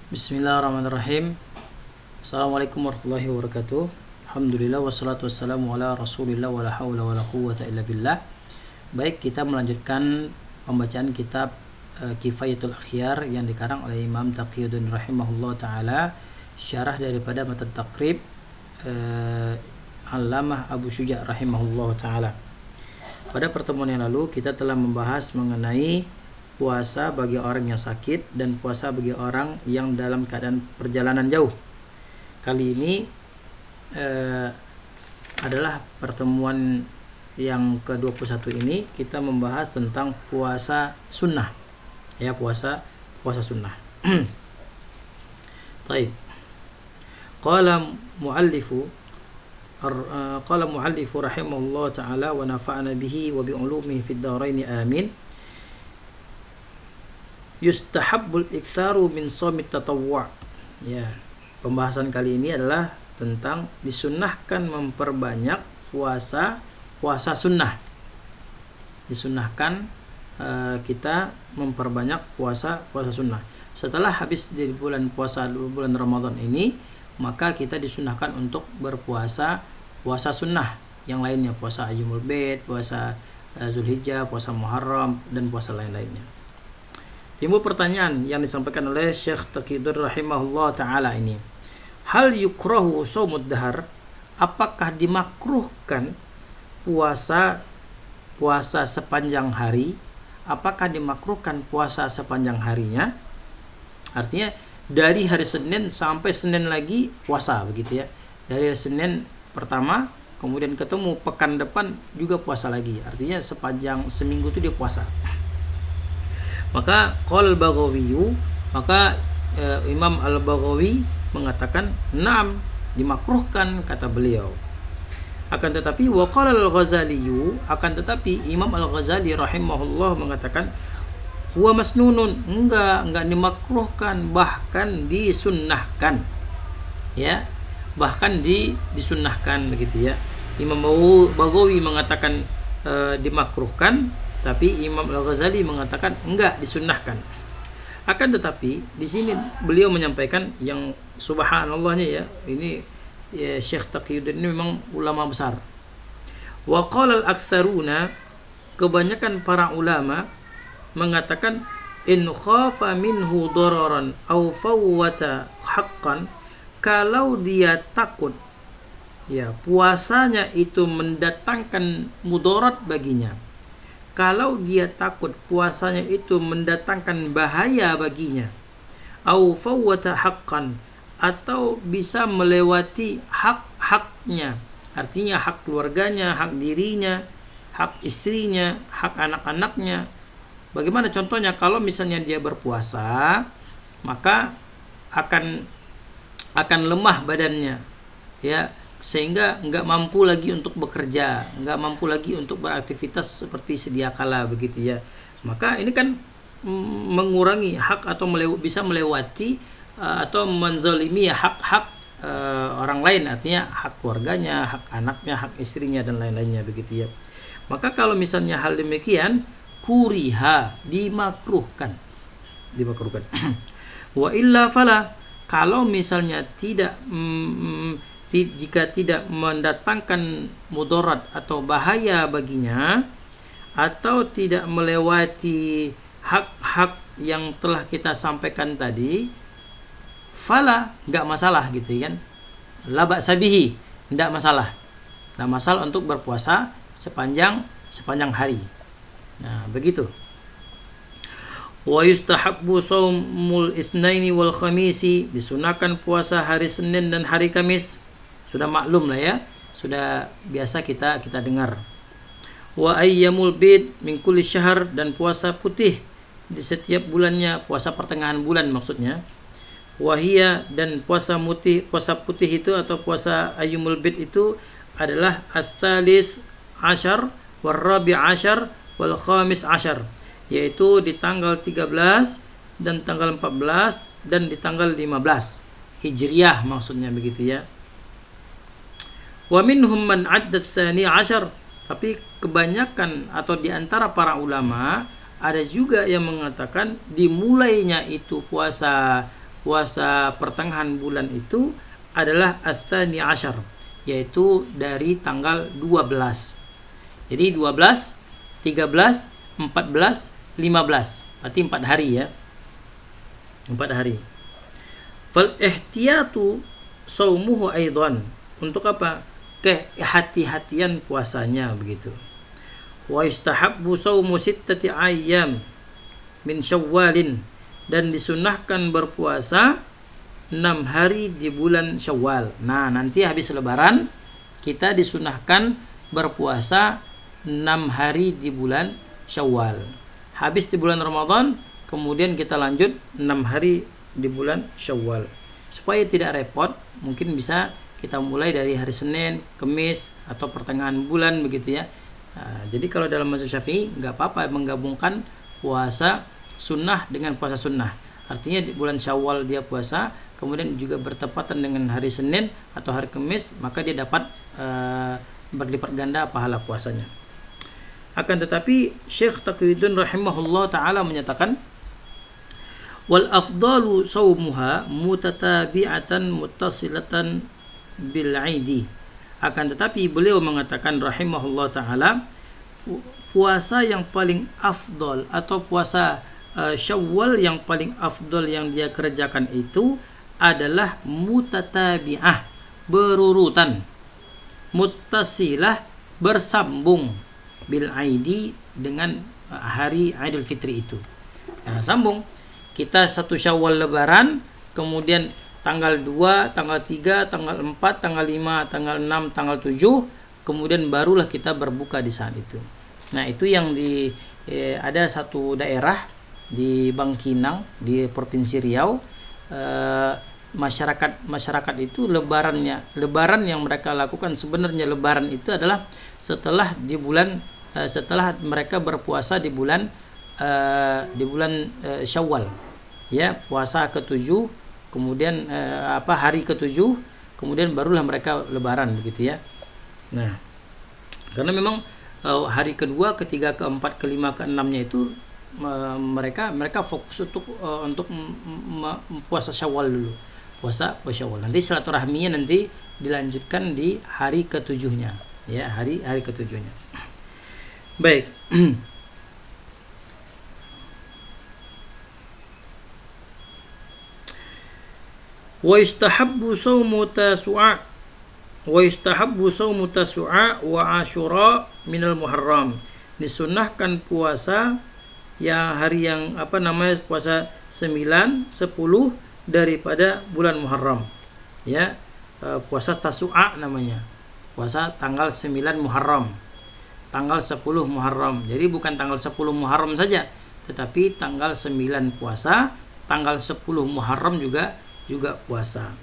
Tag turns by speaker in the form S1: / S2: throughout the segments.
S1: Bismillahirrahmanirrahim. Assalamualaikum warahmatullahi wabarakatuh. Alhamdulillah wassalatu wassalamu ala rasulillah wala hawla wala quwwata illa billah. Baik, kita melanjutkan pembacaan kitab Kifayatul Akhyar yang dikarang oleh Imam Taqiyuddin rahimahullah ta'ala, syarah daripada Matan Taqrib Allamah Abu Syuja' rahimahullah ta'ala. Pada pertemuan yang lalu kita telah membahas mengenai puasa bagi orang yang sakit dan puasa bagi orang yang dalam keadaan perjalanan jauh. Kali ini adalah pertemuan yang ke-21 ini kita membahas tentang puasa sunnah. Ya, puasa sunnah. Baik. Qala muallifu rahimahullah ta'ala wa nafa'ana bihi wa bi ulumihi fid dharain amin. Yustahabbul iktsaru min shaumit tatawwu'. Ya, pembahasan kali ini adalah tentang disunnahkan memperbanyak puasa sunnah. Disunnahkan kita memperbanyak puasa sunnah. Setelah habis dari bulan Ramadan ini, maka kita disunnahkan untuk berpuasa sunnah yang lainnya, puasa Ayyamul Bid, puasa Zulhijjah, puasa Muharram, dan puasa lain-lainnya. Timbul pertanyaan yang disampaikan oleh Syekh Taqiyuddin rahimahullah ta'ala ini. Hal yukrahu shaumud dahar? Apakah dimakruhkan puasa sepanjang hari? Apakah dimakruhkan puasa sepanjang harinya? Artinya dari hari Senin sampai Senin lagi puasa, begitu ya. Dari hari Senin pertama kemudian ketemu pekan depan juga puasa lagi. Artinya sepanjang seminggu itu dia puasa. Maka Imam Al-Baghawi mengatakan na'am, dimakruhkan, kata beliau. Akan tetapi waqala Al-Ghazali, akan tetapi Imam Al-Ghazali rahimahullah mengatakan huwa masnunun, enggak dimakruhkan, bahkan disunnahkan. Ya, bahkan disunnahkan, begitu ya. Imam Baghawi mengatakan dimakruhkan, tapi Imam Al-Ghazali mengatakan enggak, disunnahkan. Akan tetapi di sini beliau menyampaikan yang subhanallahnya ya, ini ya, Syekh Taqiyuddin ini memang ulama besar. Wa qala al-aktsaruna, kebanyakan para ulama mengatakan in khafa minhu dararan aw fawwata haqqan, kalau dia takut ya puasanya itu mendatangkan mudarat baginya, kalau dia takut puasanya itu mendatangkan bahaya baginya, au fawwata haqqan, atau bisa melewati hak-haknya, artinya hak keluarganya, hak dirinya, hak istrinya, hak anak-anaknya. Bagaimana contohnya? Kalau misalnya dia berpuasa, maka akan lemah badannya, ya, sehingga nggak mampu lagi untuk bekerja, nggak mampu lagi untuk beraktivitas seperti sedia kala, begitu ya. Maka ini kan mengurangi hak atau bisa melewati atau menzalimi hak-hak orang lain, artinya hak keluarganya, hak anaknya, hak istrinya, dan lain-lainnya, begitu ya. Maka kalau misalnya hal demikian, kuriha, dimakruhkan. Wa illa fala, kalau misalnya jika tidak mendatangkan mudarat atau bahaya baginya, atau tidak melewati hak-hak yang telah kita sampaikan tadi, fala, enggak masalah, gitu kan. La ba'sa bihi, enggak masalah untuk berpuasa sepanjang hari. Nah, begitu. Wa yustahabbu shaumul itsnaini wal khamisi, disunahkan puasa hari Senin dan hari Kamis. Sudah maklum lah ya, sudah biasa kita dengar. Wa ayyamul bid min kulli syahr, dan puasa putih di setiap bulannya, puasa pertengahan bulan maksudnya. Wahia, dan puasa putih itu atau puasa ayyamul bid itu adalah ats-tsalis asyar wal rabi' asyar wal khamis asyar, yaitu di tanggal 13 dan tanggal 14 dan di tanggal 15 Hijriah maksudnya, begitu ya. Wa minhum man addat tsani asyar, tapi kebanyakan atau di antara para ulama ada juga yang mengatakan dimulainya itu puasa puasa pertengahan bulan itu adalah ats-tsani asyar, yaitu dari tanggal 12. Jadi 12, 13, 14, 15. Berarti 4 hari ya. 4 hari. Fal ihtiyatu saumuhu aidan. Untuk apa? Kehati-hatian puasanya begitu. Wa yustahabbu saumu sittati ayyam min Syawalin, dan disunahkan berpuasa 6 hari di bulan Syawal. Nah, nanti habis lebaran kita disunahkan berpuasa 6 hari di bulan Syawal. Habis di bulan Ramadan, kemudian kita lanjut 6 hari di bulan Syawal. Supaya tidak repot, mungkin bisa kita mulai dari hari Senin, Kamis, atau pertengahan bulan begitu ya. Nah, jadi kalau dalam mazhab Syafi'i nggak apa-apa menggabungkan puasa sunnah dengan puasa sunnah. Artinya di bulan Syawal dia puasa, kemudian juga bertepatan dengan hari Senin atau hari Kamis, maka dia dapat berlipat ganda pahala puasanya. Akan tetapi Syekh Taqiyuddin rahimahullah taala menyatakan, wal afdalu saumuha mutatabi'atan muttasilatan bil 'aidi. Akan tetapi beliau mengatakan rahimahullah taala, puasa yang paling afdal atau puasa Syawal yang paling afdal yang dia kerjakan itu adalah mutatabi'ah, berurutan, muttasilah, bersambung, bil aidi, dengan hari Idul Fitri itu. Nah, sambung. Kita 1 Syawal lebaran, kemudian tanggal 2, tanggal 3, tanggal 4, tanggal 5, tanggal 6, tanggal 7, kemudian barulah kita berbuka di saat itu. Nah, itu yang ada satu daerah di Bangkinang di Provinsi Riau, masyarakat itu lebaran yang mereka lakukan, sebenarnya lebaran itu adalah setelah mereka berpuasa di bulan Syawal ya, puasa ke-7, kemudian hari ke-7, kemudian barulah mereka lebaran begitu ya. Nah, karena memang hari kedua, ketiga, keempat, kelima, keenamnya itu mereka fokus untuk puasa Syawal dulu, puasa Syawal. Nanti silaturahminya nanti dilanjutkan di hari ke-7-nya ya, hari ke-7-nya. Baik. Wa yustahabbu saumu tasu'a wa asyura minal muharram. Disunahkan puasa hari yang puasa 9, 10 daripada bulan Muharram ya. Puasa Tasu'a namanya, puasa tanggal 9 Muharram, tanggal 10 Muharram. Jadi bukan tanggal 10 Muharram saja, tetapi tanggal 9 puasa, tanggal 10 Muharram juga puasa.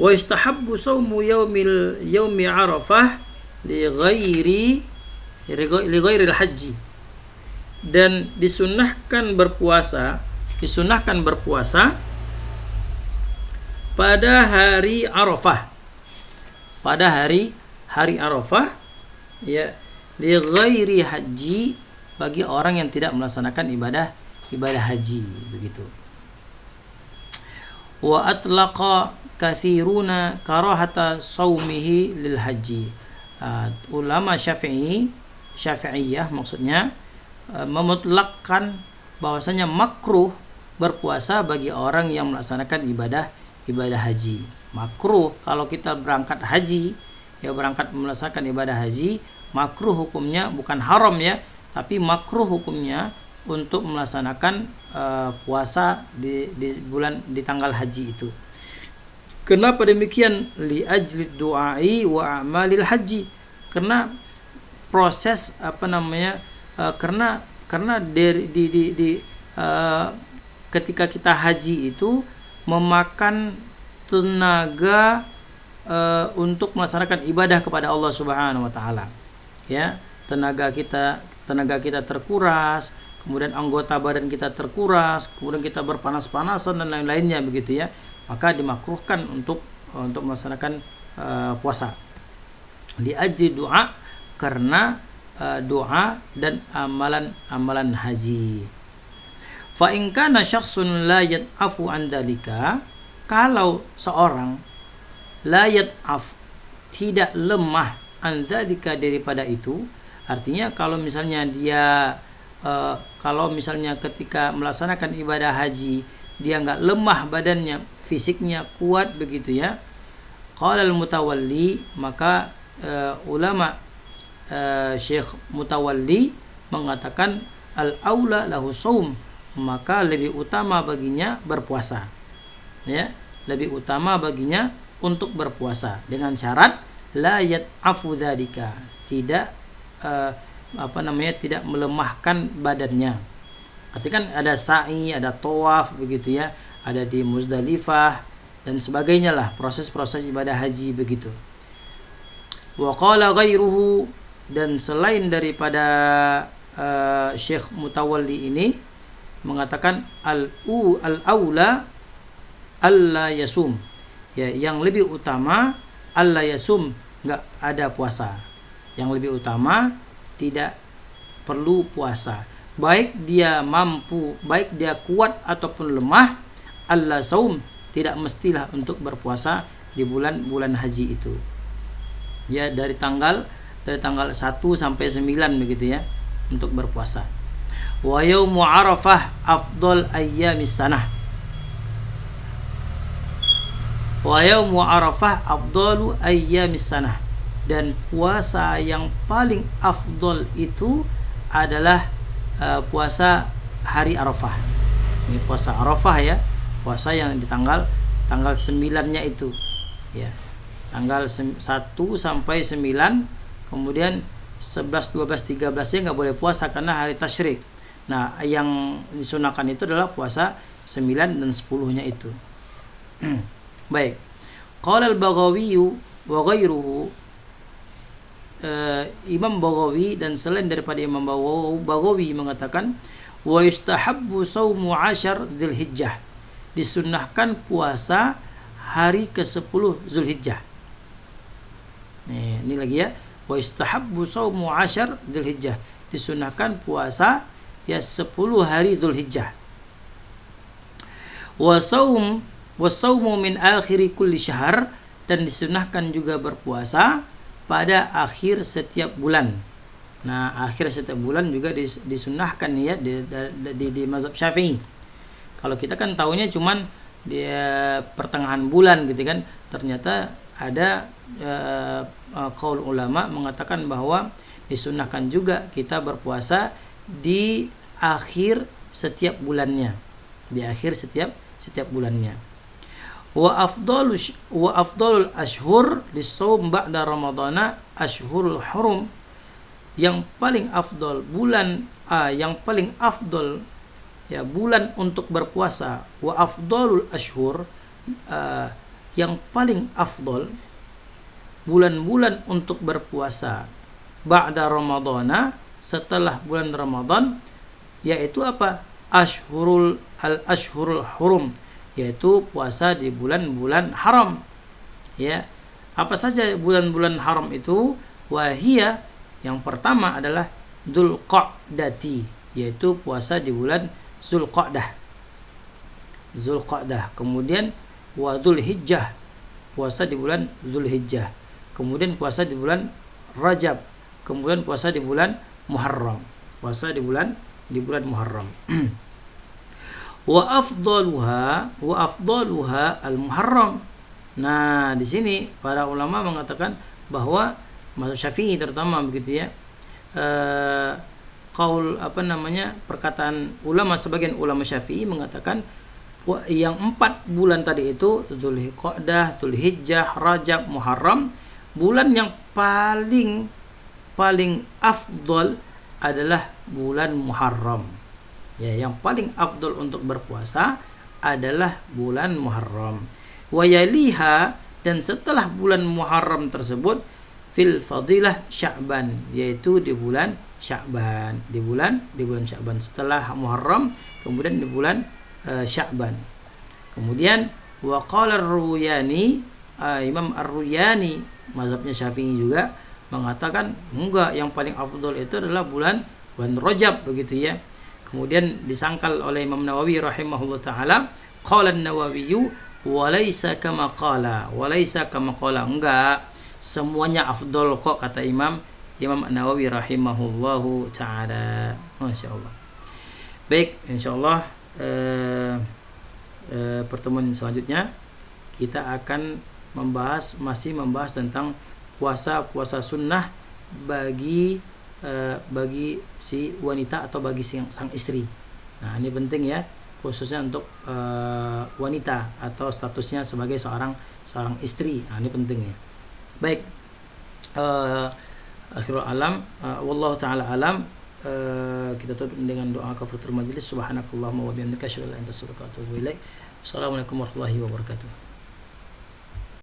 S1: Wa istahabbu saumu yaumi Arafah li ghairil haji, dan disunahkan berpuasa pada hari Arafah, ya, li ghairi haji, bagi orang yang tidak melaksanakan ibadah haji begitu. Wa atlaqa katsiruna karahata saumihi lil haji. Ulama Syafi'iyah maksudnya memutlakkan bahwasanya makruh berpuasa bagi orang yang melaksanakan ibadah haji. Makruh kalau kita berangkat haji, ya, berangkat melaksanakan ibadah haji, makruh hukumnya, bukan haram ya, tapi makruh hukumnya untuk melaksanakan puasa di tanggal haji itu. Kenapa demikian? Li ajli du'ai wa amalil haji. Karena proses karena ketika kita haji itu memakan tenaga untuk melaksanakan ibadah kepada Allah Subhanahu wa taala. Ya, tenaga kita terkuras, kemudian anggota badan kita terkuras, kemudian kita berpanas-panasan dan lain-lainnya begitu ya. Maka dimakruhkan untuk melaksanakan puasa. Li ajli doa, karena doa dan amalan haji. Fa in kana syakhsun la yat'afu an dzalika, kalau seorang la yat'af, tidak lemah, an dzalika, daripada itu, artinya kalau misalnya dia kalau misalnya ketika melaksanakan ibadah haji dia nggak lemah badannya, fisiknya kuat begitu ya, qala al mutawalli, maka ulama Syekh Mutawalli mengatakan al aula lahu shaum, maka lebih utama baginya berpuasa, ya, lebih utama baginya untuk berpuasa dengan syarat la yat'afu dzalika, tidak tidak melemahkan badannya. Artinya kan ada sa'i, ada tawaf begitu ya, ada di Muzdalifah dan sebagainya lah, proses-proses ibadah haji begitu. Wa qala ghairuhu, dan selain daripada Syekh Mutawalli ini mengatakan al-aula alla yasum, ya, yang lebih utama alla yasum, enggak ada puasa. Yang lebih utama tidak perlu puasa, baik dia mampu, baik dia kuat ataupun lemah, alla saum, tidak mestilah untuk berpuasa di bulan-bulan haji itu. Ya, dari tanggal 1 sampai 9 begitu ya, untuk berpuasa. Wa yaumu Arafah afdal ayyamis sanah. Wa yaumu Arafah afdalu ayyamis sanah. Dan puasa yang paling afdol itu adalah puasa hari Arafah. Ini puasa Arafah ya, puasa yang di tanggal 9-nya itu ya. Tanggal 1 sampai 9, kemudian 11, 12, 13-nya nggak boleh puasa karena hari tasyrik. Nah, yang disunahkan itu adalah puasa 9 dan 10-nya itu. Baik. Qala al-Baghawi wa ghairuhu, Imam Baghawi dan selain daripada Imam Baghawi mengatakan wa yustahabbu shaumu 10 Dzulhijjah, disunnahkan puasa hari ke-10 Zulhijjah. Ini lagi ya, wa yustahabbu shaumu 10 Dzulhijjah, disunnahkan puasa ya 10 hari Dzulhijjah. Wa saumu min akhiri kulli syahr, dan disunnahkan juga berpuasa pada akhir setiap bulan. Nah, akhir setiap bulan juga disunnahkan ya di mazhab Syafi'i. Kalau kita kan tahunya cuman di pertengahan bulan gitu kan. Ternyata ada qaul ulama mengatakan bahwa disunnahkan juga kita berpuasa di akhir setiap bulannya. Di akhir setiap bulannya. Wa afdalul ashhur lis-shaum ba'da ramadhana ashhurul hurum, yang paling afdal bulan yang paling afdal ya bulan untuk berpuasa, wa afdalul ashhur, yang paling afdal bulan-bulan untuk berpuasa ba'da ramadhana, setelah bulan Ramadan, yaitu apa? Ashhurul hurum, yaitu puasa di bulan-bulan haram. Ya. Apa saja bulan-bulan haram itu? Wahia, yang pertama adalah Dzulqa'dati, yaitu puasa di bulan Zulqa'dah. Kemudian wa Dzulhijjah, puasa di bulan Dzulhijjah. Kemudian puasa di bulan Rajab. Kemudian puasa di bulan Muharram. Puasa di bulan Muharram. Wa afdaluha al-Muharram. Nah, di sini para ulama mengatakan bahwa mazhab Syafi'i terutama begitu ya. Perkataan ulama, sebagian ulama Syafi'i mengatakan yang 4 bulan tadi itu, Dzulqa'dah, Dzulhijjah, Rajab, Muharram, bulan yang paling afdal adalah bulan Muharram. Ya, yang paling afdal untuk berpuasa adalah bulan Muharram. Wa yaliha, dan setelah bulan Muharram tersebut, fil fadilah Sya'ban, yaitu di bulan Sya'ban, di bulan Sya'ban setelah Muharram, kemudian di bulan Sya'ban. Kemudian wa qala ar-Ruyani, Imam Ar-Ruyani mazhabnya Syafi'i juga mengatakan enggak, yang paling afdal itu adalah bulan Rajab begitu ya. Kemudian disangkal oleh Imam Nawawi rahimahullah taala, qala an-Nawawi wa laisa kama qala, enggak semuanya afdol kok, kata Imam Nawawi rahimahullahu taala. Masyaallah. Baik, insyaallah pertemuan selanjutnya kita akan masih membahas tentang puasa sunnah bagi si wanita atau bagi sang istri. Nah, ini penting ya, khususnya untuk wanita atau statusnya sebagai seorang istri. Nah, ini penting ya. Baik, akhirul alam, wallahu taala alam. Kita tutup dengan doa kafaratul majlis. Subhanakallahumma wa bihamdika asyhadu an la ilaha illa anta astaghfiruka wa atubu ilaik. Assalamualaikum warahmatullahi wabarakatuh.